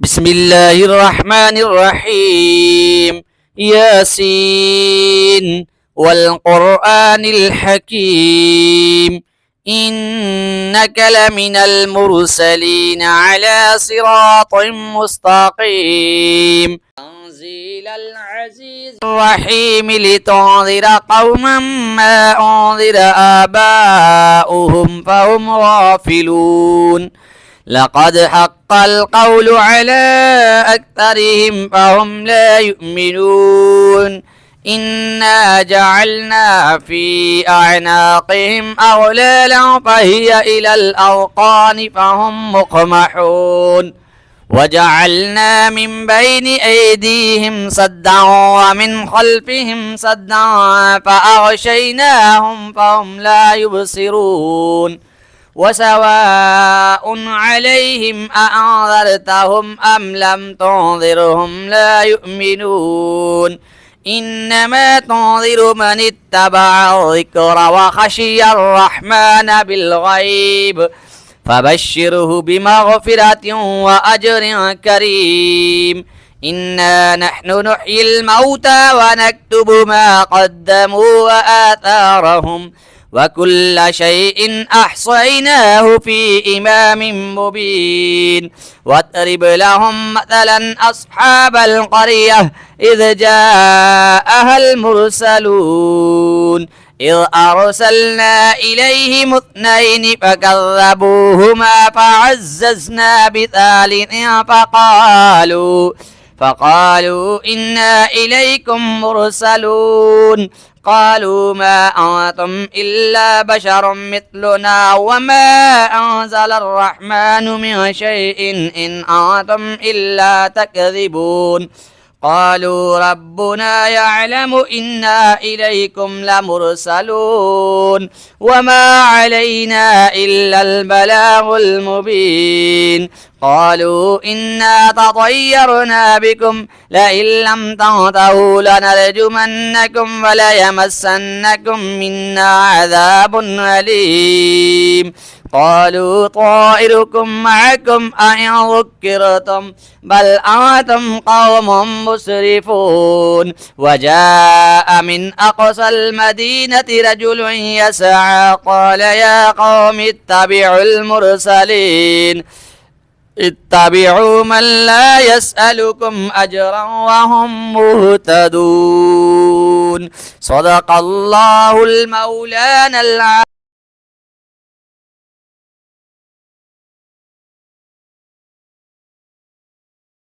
بسم الله الرحمن الرحيم. ياسين والقرآن الحكيم إنك لمن المرسلين على صراط مستقيم تنزيل العزيز الرحيم لتنذر قوما ما أنذر آباؤهم فهم غافلون لقد حق القول على أكثرهم فهم لا يؤمنون إنا جعلنا في أعناقهم أغلالا فهي إلى الأذقان فهم مقمحون وجعلنا من بين أيديهم سدا ومن خلفهم سدا فأغشيناهم فهم لا يبصرون وسواء عليهم أأنذرتهم أم لم تنذرهم لا يؤمنون إنما تنذر من اتبع الذكر وخشي الرحمن بالغيب فبشره بمغفرة وأجر كريم إنا نحن نحيي الموتى ونكتب ما قدموا وآثارهم وكل شيء أحصيناه في إمام مبين واضرب لهم مثلا أصحاب القرية إذ جاءها المرسلون إذ أرسلنا إليهم اثنين فكذبوهما فعززنا بثالث فقالوا إنا إليكم مرسلون قالوا ما أنتم إلا بشر مثلنا وما أنزل الرحمن من شيء إن أنتم إلا تكذبون قالوا ربنا يعلم إنا إليكم لمرسلون وما علينا إلا البلاغ المبين قالوا إنا تطيرنا بكم لئن لم تنتهوا لنرجمنكم وليمسنكم منا عذاب أليم قالوا طائركم معكم أئن ذكرتم بل أنتم قوم مسرفون وجاء من أقصى المدينة رجل يسعى قال يا قوم اتبعوا من لا يسألكم أجرا وهم مهتدون صدق الله المولانا العظيم.